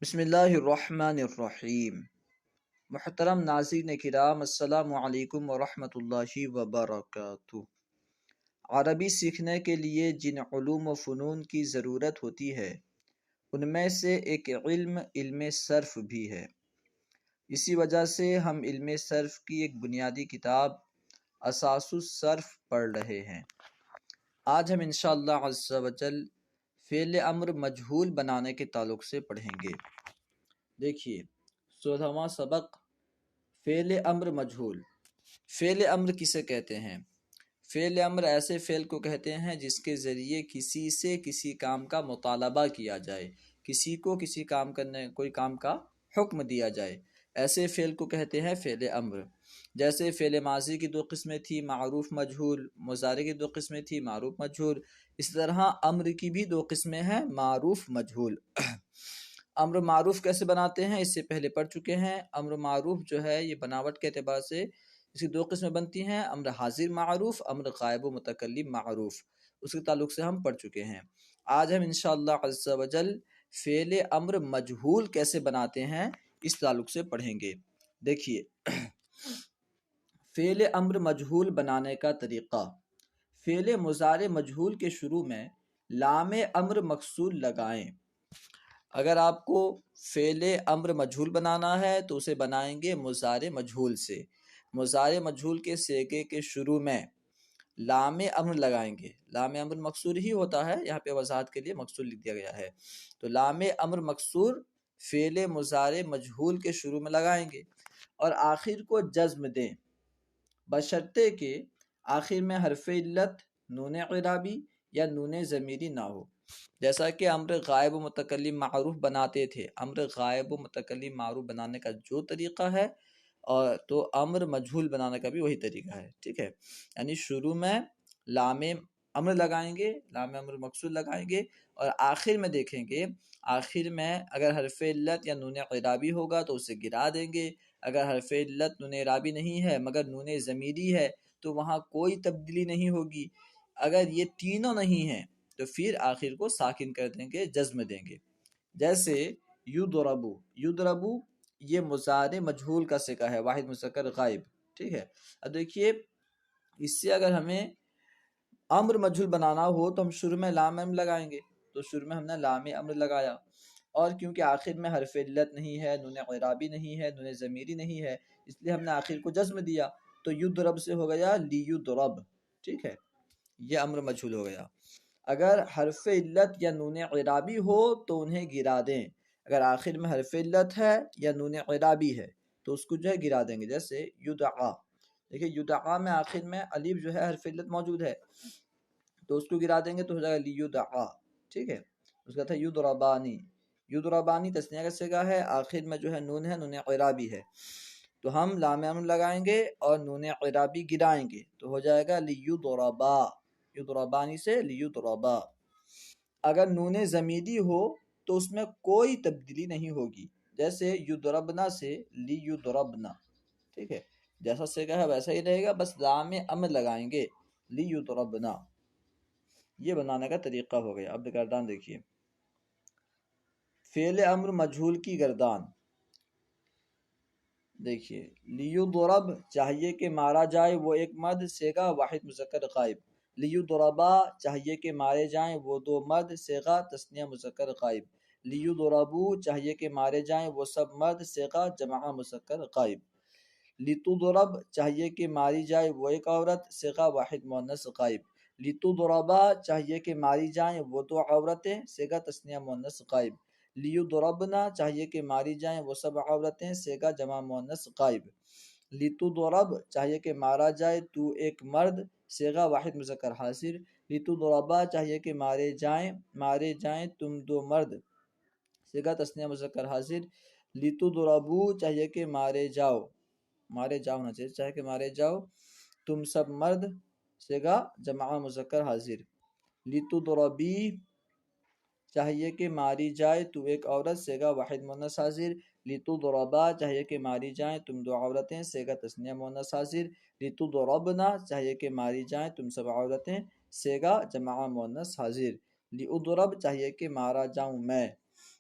بسم اللہ الرحمن الرحیم۔ محترم ناظرین کرام، السلام علیکم ورحمۃ اللہ وبرکاتہ۔ عربی سیکھنے کے لیے جن علوم و فنون کی ضرورت ہوتی ہے ان میں سے ایک علم صرف بھی ہے۔ اسی وجہ سے ہم علم صرف کی ایک بنیادی کتاب اساس الصرف پڑھ رہے ہیں۔ آج ہم انشاءاللہ عز و جل فعل امر مجہول بنانے کے تعلق سے پڑھیں گے۔ دیکھیے 16واں سبق فعل امر مجہول۔ فعل امر کسے کہتے ہیں؟ فعل امر ایسے فعل کو کہتے ہیں جس کے ذریعے کسی سے کسی کام کا مطالبہ کیا جائے، کسی کو کسی کام کرنے کوئی کام کا حکم دیا جائے، ایسے فعل کو کہتے ہیں فعل امر۔ جیسے فعل ماضی کی دو قسمیں تھی، معروف مجہول، مضارع کی دو قسمیں تھی، معروف مجہول۔ اس طرح امر کی بھی دو قسمیں ہیں، معروف مجہول۔ امر معروف کیسے بناتے ہیں اس سے پہلے پڑھ چکے ہیں۔ امر معروف جو ہے یہ بناوٹ کے اعتبار سے اس کی دو قسمیں بنتی ہیں، امر حاضر معروف، امر غائب و متکلم معروف۔ اس کے تعلق سے ہم پڑھ چکے ہیں۔ آج ہم انشاءاللہ عز و جل فعل امر مجہول کیسے بناتے ہیں اس تعلق سے پڑھیں گے۔ دیکھیے فعل امر مجہول بنانے کا طریقہ۔ فعل مضارع مجہول کے شروع میں لام امر مکسور لگائیں۔ اگر آپ کو فعل امر مجہول بنانا ہے تو اسے بنائیں گے مضارع مجہول سے۔ مضارع مجہول کے صیغے کے شروع میں لام امر لگائیں گے۔ لام امر مکسور ہی ہوتا ہے، یہاں پہ وضاحت کے لیے مکسور لکھ دیا گیا ہے۔ تو لام امر مکسور فعل مضارع مجہول کے شروع میں لگائیں گے اور آخر کو جزم دیں، بشرطے کہ آخر میں حرف علت، نون اعرابی یا نون ضمیری نہ ہو۔ جیسا کہ امر غائب و متکلم معروف بناتے تھے، امر غائب و متکلم معروف بنانے کا جو طریقہ ہے اور تو امر مجہول بنانے کا بھی وہی طریقہ ہے، ٹھیک ہے۔ یعنی شروع میں لام امر لگائیں گے، لام امر مکسور لگائیں گے اور آخر میں دیکھیں گے، آخر میں اگر حرف علت یا نون اعرابی ہوگا تو اسے گرا دیں گے۔ اگر حرف علت نون اعرابی نہیں ہے مگر نون ضمیری ہے تو وہاں کوئی تبدیلی نہیں ہوگی۔ اگر یہ تینوں نہیں ہیں تو پھر آخر کو ساکن کر دیں گے، جزم دیں گے۔ جیسے یضربو، یضربو یہ مضارع مجہول کا صیغہ ہے، واحد مذکر غائب، ٹھیک ہے۔ اب دیکھیے اس سے اگر ہمیں امر مجہول بنانا ہو تو ہم شروع میں لام امر لگائیں گے، تو شروع میں ہم نے لام امر لگایا اور کیونکہ آخر میں حرف علت نہیں ہے، نون اعرابی نہیں ہے، نون ضمیری نہیں ہے، اس لیے ہم نے آخر کو جزم دیا، تو یضرب سے ہو گیا لیضرب، ٹھیک ہے، یہ امر مجہول ہو گیا۔ اگر حرف علت یا نون اعرابی ہو تو انہیں گرا دیں، اگر آخر میں حرف علت ہے یا نون اعرابی ہے تو اس کو جو ہے گرا دیں گے۔ جیسے یدعا، دیکھیں یدعا میں آخر میں الف جو ہے حرف علت موجود ہے تو اس کو گرا دیں گے تو ہو جائے گا لیدعا، ٹھیک ہے۔ اس کا تھا یضربانی، یضربانی تثنیہ کا صیغہ ہے، آخر میں جو ہے نون ہے، نون اعرابی ہے، تو ہم لام امر لگائیں گے اور نون اعرابی گرائیں گے تو ہو جائے گا لیضربا، یضربانی سے لیضربا۔ اگر نون ضمیری ہو تو اس میں کوئی تبدیلی نہیں ہوگی، جیسے یضربنا سے لیضربنا، ٹھیک ہے، جیسا صیغہ ہے ویسا ہی رہے گا، بس لام امر لگائیں گے لیضربنا۔ یہ بنانے کا طریقہ ہو گیا۔ اب گردان دیکھیے، فعل امر مجہول کی گردان دیکھیے، لیضرب چاہیے کہ مارا جائے وہ ایک مرد، صیغہ واحد مذکر غائب۔ لیضربا چاہیے کہ مارے جائیں وہ دو مرد، صیغہ تثنیہ مذکر غائب۔ لیضربو چاہیے کہ مارے جائیں وہ سب مرد، صیغہ جمع مذکر غائب۔ لتضرب چاہیے کہ ماری جائے وہ ایک عورت، صیغہ واحد مؤنث غائب۔ لتضربا چاہیے کہ ماری جائیں وہ دو عورتیں، صیغہ تثنیہ مؤنث غائب۔ لیضربنا چاہیے کہ ماری جائیں وہ سب عورتیں، صیغہ جمع مؤنث غائب۔ لتضرب چاہیے کہ مارا جائے تو ایک مرد، صیغہ واحد مذکر حاضر۔ لتضربا چاہیے کہ مارے جائیں تم دو مرد، صیغہ تثنیہ مذکر حاضر۔ لتضربو چاہیے کہ مارے جاؤ ہونا چاہیے کہ مارے جاؤ تم سب مرد، صیغہ جمع مذکر حاضر۔ لتضربی چاہیے کہ ماری جائے تو ایک عورت، صیغہ واحد مؤنث حاضر۔ لتضربا چاہیے کہ ماری جائیں تم دو عورتیں، صیغہ تثنیہ مؤنث حاضر۔ لتضربنا چاہیے کہ ماری جائیں تم سب عورتیں، صیغہ جمع مؤنث حاضر۔ لاضرب چاہیے کہ مارا جاؤں میں،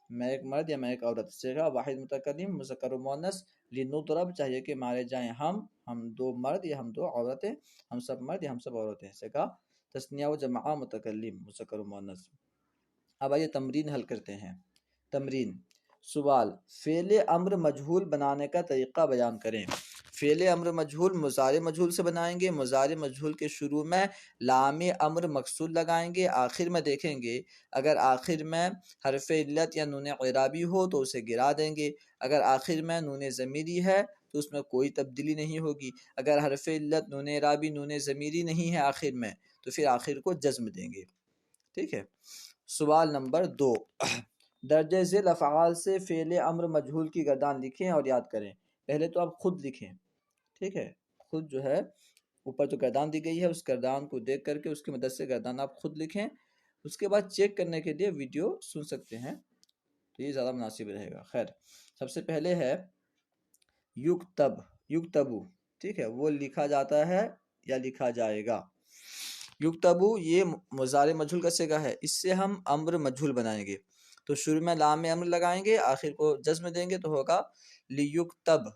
میں ایک مرد یا میں ایک عورت. صیغہ واحد متکلم مذکر و مؤنث. لنضرب چاہیے کہ مارے جائیں ہم دو مرد یا ہم دو عورتیں، ہم سب مرد یا ہم سب عورتیں. صیغہ تثنیہ و جمع متکلم مذکر و مؤنث. اب آئیے تمرین حل کرتے ہیں. تمرین. سوال: فعل امر مجہول بنانے کا طریقہ بیان کریں. فعل امر مجہول مضارع مجہول سے بنائیں گے. مضارع مجہول کے شروع میں لام امر مقصود لگائیں گے. آخر میں دیکھیں گے اگر آخر میں حرف علت یا نون اعرابی ہو تو اسے گرا دیں گے. اگر آخر میں نون ضمیری ہے تو اس میں کوئی تبدیلی نہیں ہوگی. اگر حرف علت نون اعرابی نون ضمیری نہیں ہے آخر میں تو پھر آخر کو جزم دیں گے. ٹھیک ہے. سوال نمبر 2. درجہ ذیل افعال سے فعل امر مجہول کی گردان لکھیں اور یاد کریں. پہلے تو آپ خود لکھیں. ٹھیک ہے. خود جو ہے اوپر جو گردان دی گئی ہے اس گردان کو دیکھ کر کے اس کی مدد سے گردان آپ خود لکھیں. اس کے بعد چیک کرنے کے لیے ویڈیو سن سکتے ہیں تو یہ زیادہ مناسب رہے گا. خیر، سب سے پہلے ہے یکتب. یکتبو. ٹھیک ہے، وہ لکھا جاتا ہے یا لکھا جائے گا. یکتبو یہ مضارع مجہول کا صیغہ ہے. اس سے ہم امر مجہول بنائیں گے. تو شروع میں لام امر لگائیں گے، آخر کو جزم دیں گے تو ہوگا لیکتب.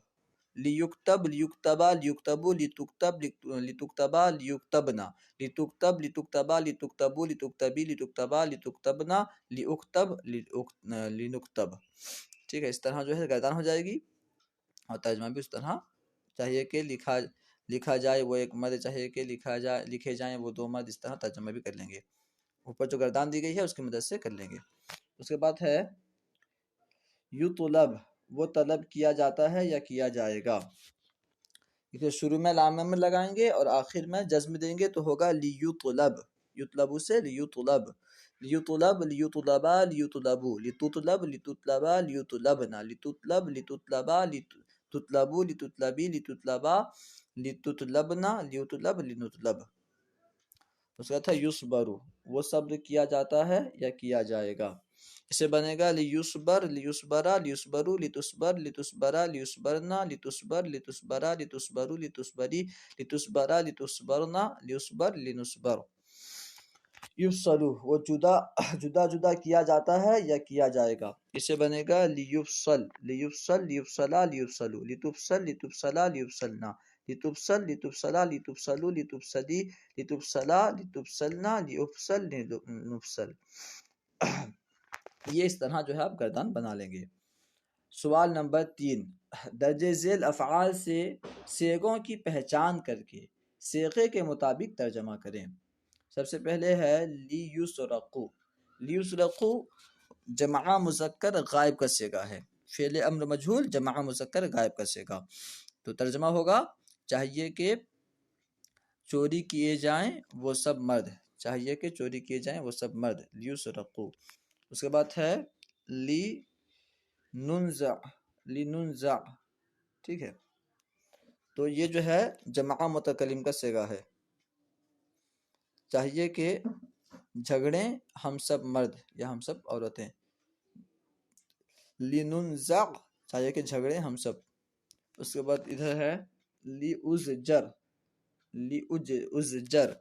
لیکتب لیکتبا لیکتبو لتکتب لتکتبا لیکتبنا لتکتب لتکتبا لتکتبو لتکتبی لتکتبا لتکتبنا لیکتب لنکتب. ٹھیک ہے، اس طرح جو ہے گردان ہو جائے گی اور ترجمہ بھی اس طرح. چاہیے کہ لکھا جائے وہ ایک مرد، چاہیے کہ لکھے جائیں وہ دو مرد. اس طرح ترجمہ بھی کر لیں گے. اوپر جو گردان دی گئی ہے اس کی مدد سے کر لیں گے. اس کے بعد ہے یطلب. وہ طلب کیا جاتا ہے یا کیا جائے گا. شروع میں لام امر لگائیں گے اور آخر میں جزم دیں گے تو ہوگا لیطلب. یطلب سے لیطلب. لیطلب لیطلبا لیطلبو لتطلب لتطلبا لیطلبنا لتطلب لتطلبا تطلبو لتطلبی لتطلبا لتطلبنا لیطلب لنطلب. اس کا تھا یصبرو. وہ صبر کیا جاتا ہے یا کیا جائے گا. اسے بنے گا لیصبر لیصبرا لیصبرو لتصبر لتصبرا لیصبرنا لتصبر لتصبرا لتصبرو لتصبری لتصبرا لتصبرنا لیصبر لنصبر. یفصلو. وہ جدا جدا کیا جاتا ہے یا کیا جائے گا. اسے بنے گا لیفصل لیفصل لیفصلا لیفصلو لتفصل لتفصلا لیفصلنا لتفصل لتفصلا لتفصلو لتفصلی لتفصلا لتفصلنا لیفصل لنفصل. یہ اس طرح جو ہے آپ گردان بنا لیں گے. سوال نمبر 3. درجہ ذیل افعال سے صیغوں کی پہچان کر کے صیغے کے مطابق ترجمہ کریں. سب سے پہلے ہے لیسرقو. لیسرقو جمع مذکر غائب کا صیغہ ہے. فعل امر مجہول جمع مذکر غائب کا صیغہ. تو ترجمہ ہوگا چاہیے کہ چوری کیے جائیں وہ سب مرد. چاہیے کہ چوری کیے جائیں وہ سب مرد. لیسرقو. اس کے بعد ہے لی ننزع. لی ننزع. ٹھیک ہے، تو یہ جو ہے جمع متکلم کا صیغہ ہے. چاہیے کہ جھگڑیں ہم سب مرد یا ہم سب عورتیں. لی ننزع چاہیے کہ جھگڑیں ہم سب. اس کے بعد ادھر ہے لی ازجر. لی ازجر.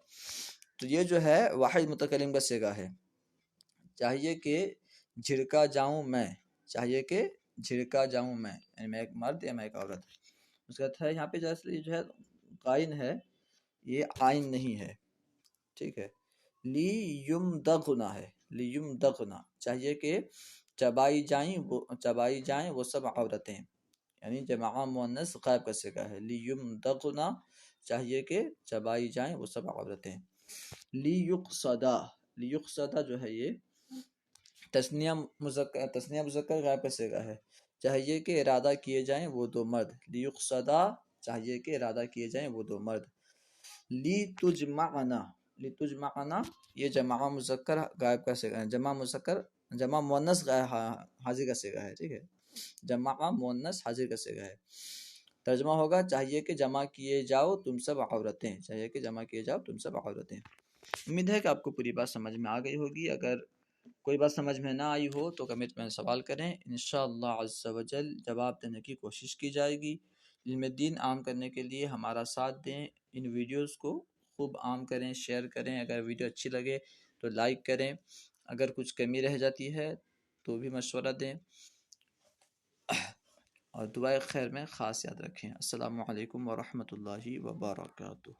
تو یہ جو ہے واحد متکلم کا صیغہ ہے. چاہیے کہ جھڑکا جاؤں میں. چاہیے کہ جھڑکا جاؤں میں، یعنی میں ایک مرد یا میں ایک عورت. اس کا ہے یہاں پہ جو ہے قائن ہے یہ آئین نہیں ہے. ٹھیک ہے. لی یمدغنا ہے. لی یمدغنا چاہیے کہ چبائی جائیں وہ سب عورتیں، یعنی جمع مؤنث غائب کا صیغہ ہے. لی یمدغنا چاہیے کہ چبائی جائیں وہ سب عورتیں. لی یقصدا. لی یقصدا جو ہے یہ تثنیہ مذکر غائب کا صیغہ ہے. چاہیے کہ ارادہ کیے جائیں وہ دو مرد. لیقصدا چاہیے کہ ارادہ کیے جائیں وہ دو مرد. لی تجمعنا. لی تجمعنا یہ جمع مذکر غائب کا صیغہ ہے. جمع مؤنث حاضر کا صیغہ ہے. ٹھیک ہے، جمع مؤنث حاضر کا صیغہ ہے. ترجمہ ہوگا چاہیے کہ جمع کیے جاؤ تم سب عورتیں. چاہیے کہ جمع کیے جاؤ تم سب عورتیں. امید ہے کہ آپ کو پوری بات سمجھ میں آ گئی ہوگی. اگر کوئی بات سمجھ میں نہ آئی ہو تو کمنٹ میں سوال کریں، انشاءاللہ عز و جل جواب دینے کی کوشش کی جائے گی. علم دین عام کرنے کے لیے ہمارا ساتھ دیں. ان ویڈیوز کو خوب عام کریں، شیئر کریں. اگر ویڈیو اچھی لگے تو لائک کریں. اگر کچھ کمی رہ جاتی ہے تو بھی مشورہ دیں، اور دعائے خیر میں خاص یاد رکھیں۔ السلام علیکم ورحمۃ اللہ وبرکاتہ۔